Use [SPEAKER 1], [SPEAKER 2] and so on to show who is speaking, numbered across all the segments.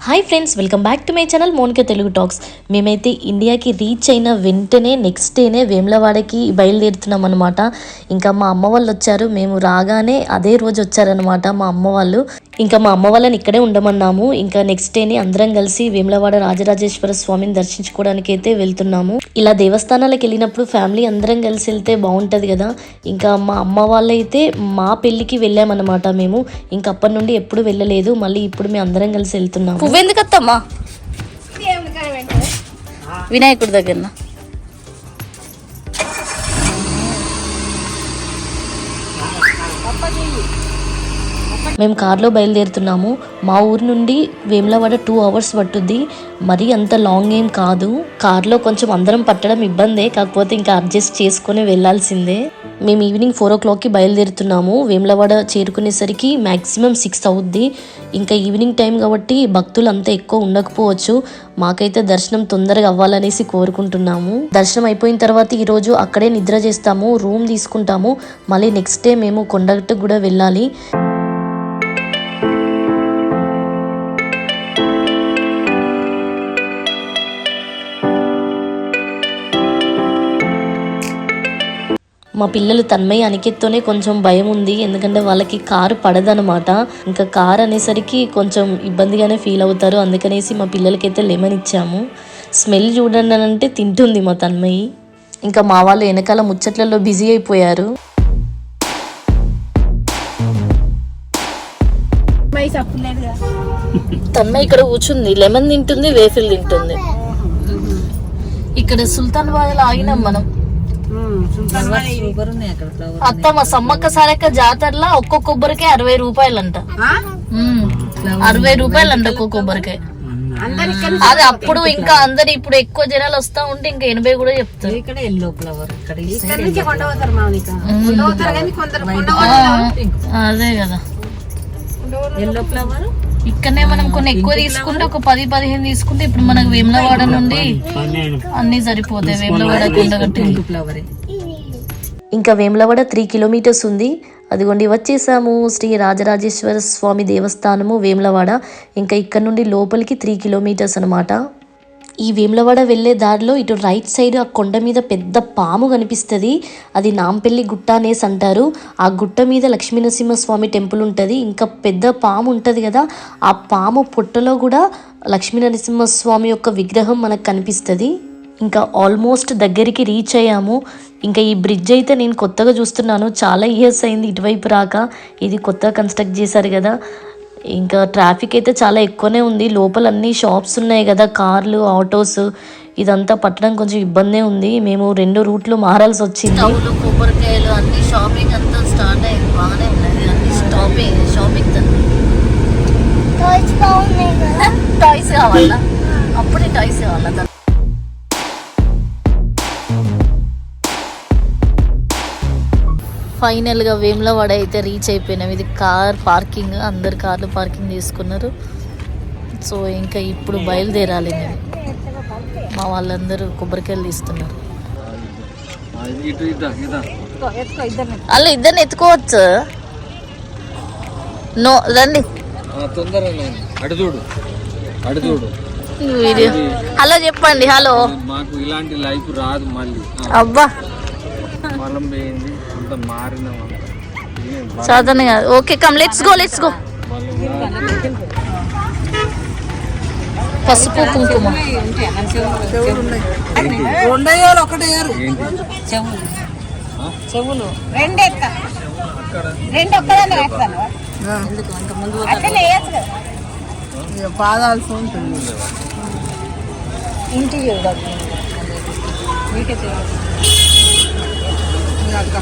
[SPEAKER 1] Hi friends, welcome back to my channel Monika Telugu talks. మేమైతే ఇండియాకి reach అయిన వెంటనే నెక్స్ట్ డేనే వేములవాడకి బయలుదేరుతున్నాం అనమాట. ఇంకా మా అమ్మ వాళ్ళు వచ్చారు. మేము రాగానే అదే రోజు వచ్చారనమాట మా అమ్మ వాళ్ళు. ఇంకా మా అమ్మ వాళ్ళని ఇక్కడే ఉండమన్నాము. ఇంకా నెక్స్ట్ డేని అందరం కలిసి వేములవాడ రాజరాజేశ్వర స్వామిని దర్శించుకోవడానికి అయితే వెళ్తున్నాము. ఇలా దేవస్థానాలకు వెళ్ళినప్పుడు ఫ్యామిలీ అందరం కలిసి వెళ్తే బాగుంటుంది కదా. ఇంకా మా అమ్మ వాళ్ళైతే మా పెళ్ళికి వెళ్ళామన్నమాట మేము. ఇంకా అప్పటి నుండి ఎప్పుడు వెళ్ళలేదు. మళ్ళీ ఇప్పుడు మేము అందరం కలిసి వెళ్తున్నాము.
[SPEAKER 2] ఎందుకు వస్తామ్మా వినాయకుడి దగ్గర
[SPEAKER 1] మేము కార్లో బయలుదేరుతున్నాము. మా ఊరు నుండి వేములవాడ 2 hours పట్టుద్ది. మరీ అంత లాంగ్ ఏం కాదు. కార్లో కొంచెం అందరం పట్టడం ఇబ్బందే, కాకపోతే ఇంకా అడ్జస్ట్ చేసుకొని వెళ్ళాల్సిందే. మేము ఈవినింగ్ 4 o'clockకి బయలుదేరుతున్నాము. వేములవాడ చేరుకునేసరికి మ్యాక్సిమం 6 అవుద్ది. ఇంకా ఈవినింగ్ టైం కాబట్టి భక్తులు అంతా ఎక్కువ ఉండకపోవచ్చు. మాకైతే దర్శనం తొందరగా అవ్వాలనేసి కోరుకుంటున్నాము. దర్శనం అయిపోయిన తర్వాత ఈరోజు అక్కడే నిద్ర చేస్తాము, రూమ్ తీసుకుంటాము. మళ్ళీ నెక్స్ట్ డే మేము కొండగట్టుకు కూడా వెళ్ళాలి. మా పిల్లలు తన్మయ్య అనికెత్తోనే కొంచెం భయం ఉంది, ఎందుకంటే వాళ్ళకి కారు పడదనమాట. ఇంకా కారు అనేసరికి కొంచెం ఇబ్బందిగానే ఫీల్ అవుతారు. అందుకనేసి మా పిల్లలకైతే లెమన్ ఇచ్చాము. స్మెల్ చూడండి అని అంటే తింటుంది మా తన్మయ్యి. ఇంకా మా వాళ్ళు వెనకాల ముచ్చట్లలో బిజీ అయిపోయారు. తన్మయ్య ఇక్కడ కూర్చుంది, లెమన్ తింటుంది, వేఫిల్ తింటుంది. ఇక్కడ సుల్తాన్ బాద్లో ఆగినాం మనం. అత్తమ్మ సమ్మక్క సారక్క జాతరలో ఒక్క కొబ్బరికాయ 60 రూపాయలంట. 60 రూపాయలంట ఒక్క కొబ్బరికాయ. అది అప్పుడు ఇంకా అందరు ఇప్పుడు ఎక్కువ జనాలు వస్తా ఉంటే ఇంకా 80 కూడా చెప్తారు. ఇక్కడ ఎల్లో ఫ్లవర్ అదే కదా ఎల్లో ఫ్లవర్. ఇక్కడనే మనం కొన్ని ఎక్కువ తీసుకుంటే ఒక 10-15 తీసుకుంటే ఇప్పుడు మనకు వేములవాడ నుండి అన్ని సరిపోతాయి. వేములవాడ కొండగట్టు ఇంకా వేములవాడ 3 kilometers ఉంది. అదిగోండి వచ్చేసాము. శ్రీ రాజరాజేశ్వర స్వామి దేవస్థానము వేములవాడ. ఇంకా ఇక్కడ నుండి లోపలికి 3 kilometers అనమాట. ఈ వేములవాడ వెళ్ళే దారిలో ఇటు రైట్ సైడ్ ఆ కొండ మీద పెద్ద పాము కనిపిస్తుంది. అది నాంపల్లి గుట్ట అనేసి అంటారు. ఆ గుట్ట మీద లక్ష్మీనరసింహస్వామి టెంపుల్ ఉంటుంది. ఇంకా పెద్ద పాము ఉంటుంది కదా, ఆ పాము పుట్టలో కూడా లక్ష్మీనరసింహస్వామి యొక్క విగ్రహం మనకు కనిపిస్తుంది. ఇంకా ఆల్మోస్ట్ దగ్గరికి రీచ్ అయ్యాము. ఇంకా ఈ బ్రిడ్జ్ అయితే నేను కొత్తగా చూస్తున్నాను, చాలా ఇయర్స్ అయింది ఇటువైపు రాక. ఇది కొత్తగా కన్స్ట్రక్ట్ చేశారు కదా. ఇంకా ట్రాఫిక్ అయితే చాలా ఎక్కువనే ఉంది. లోపల అన్ని షాప్స్ ఉన్నాయి కదా, కార్లు, ఆటోస్, ఇదంతా పట్టడం కొంచెం ఇబ్బందే ఉంది. మేము 2 రూట్లు మారాల్సి వచ్చింది. కొబ్బరికాయలు అన్ని షాపింగ్ అంతా స్టార్ట్ అయింది, బాగానే ఉన్నది. అన్ని షాపింగ్ టాయ్స్ కావాలా, అప్పుడే టాయ్స్ కావాలా. ఫైనల్గా వేములవాడ అయితే రీచ్ అయిపోయినాం. ఇది కార్ పార్కింగ్, అందరు కార్లు పార్కింగ్ చేసుకున్నారు. సో ఇంకా ఇప్పుడు బయలుదేరాలి. మేము మా వాళ్ళందరూ కొబ్బరికాయలు తీస్తున్నారు. అలా ఇద్దరిని ఎత్తుకోవచ్చు. నో రండి. హలో చెప్పండి. హలో.
[SPEAKER 3] మాకు ఇలాంటి లైఫ్ రాదు మళ్ళీ.
[SPEAKER 1] అబ్బా సాధారణ కాదు. Okay come let's go. పసుపు కుంకుమ చెవులు 2
[SPEAKER 4] పాదాల్సి ఉంటుంది.
[SPEAKER 1] ఇంటి
[SPEAKER 4] అక్క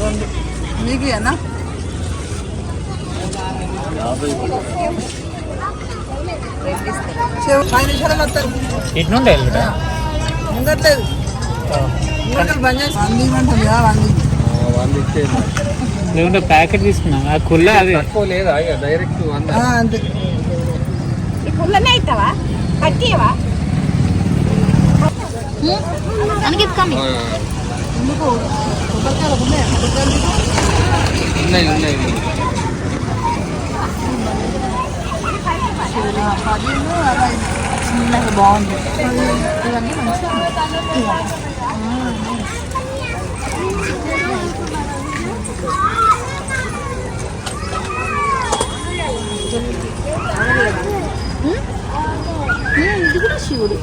[SPEAKER 4] 2 మీకు అన్నా 5 నిమిషాలు వస్తారు. ఉండట్లేదు బంద్ చేసి అందిమంటుంది
[SPEAKER 3] లేకుంటే ప్యాకెట్ తీసుకున్నాం. ఆ కుల్ల అది లేదా డైరెక్ట్
[SPEAKER 4] అంతే.
[SPEAKER 3] ఉన్నాయి
[SPEAKER 2] చిన్నగా బాగుంది. ఇవన్నీ మంచిగా ఇది కూడా శివుడు.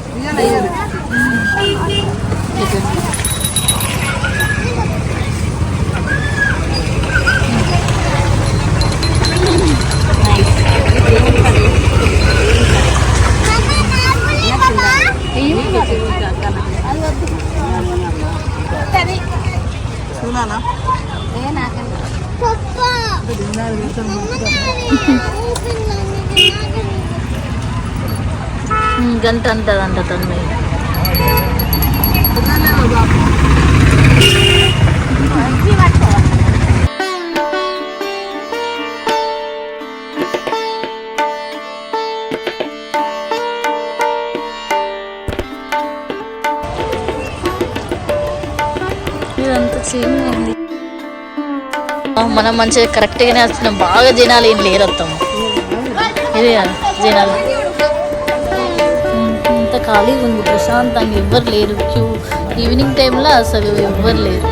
[SPEAKER 4] చూడాలా
[SPEAKER 2] గంట అంటదంట తన్మయ్య. ఇదంతా చేయండి. మనం మంచిగా కరెక్ట్గానే వచ్చినాం. బాగా జనాలు ఏం లేరు వస్తాము. ఇదే జనాలు ఇంత ఖాళీగా ఉంది, ప్రశాంతంగా ఎవ్వరు లేరు. ఈవినింగ్ టైంలో అసలు ఎవ్వరు లేరు.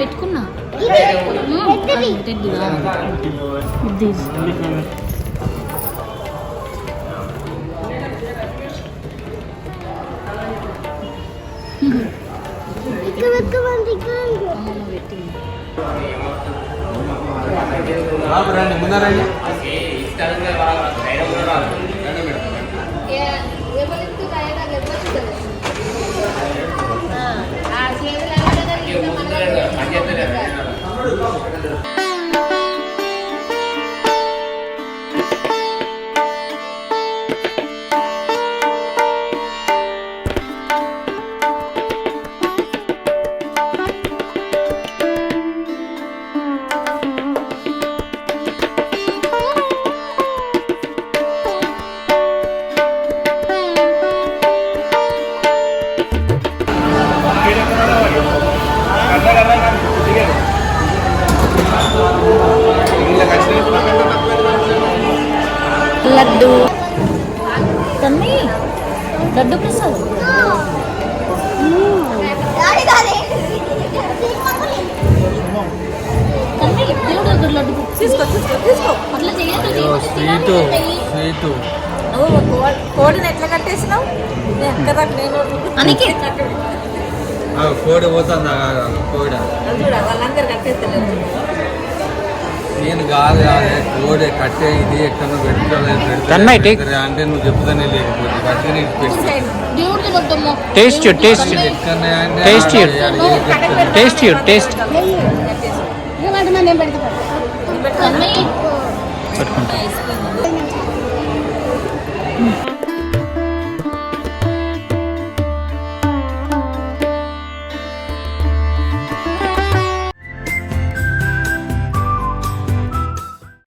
[SPEAKER 2] పెట్టుకున్నా
[SPEAKER 3] ముందరండి.
[SPEAKER 2] లడ్డు తన్ని లడ్డు ప్రసాద్ తన్ని దేవుడు దగ్గర లడ్డు
[SPEAKER 4] తీసుకో
[SPEAKER 2] అట్లా చేయదు.
[SPEAKER 4] కోడిని ఎట్లా కట్టేసినావు?
[SPEAKER 2] అనికి
[SPEAKER 3] కోడి పోతుంది. కోడి
[SPEAKER 4] చూడ వాళ్ళందరూ కట్టేస్తలేదు.
[SPEAKER 3] నేను కాదు కోడి కట్టే ఇది ఎక్కడ పెట్టుకోలేదు అంటే నువ్వు చెప్తానే లేకపోతే
[SPEAKER 2] దేవుడికి లడ్డమ్మో
[SPEAKER 3] టేస్ట్
[SPEAKER 2] తన్ని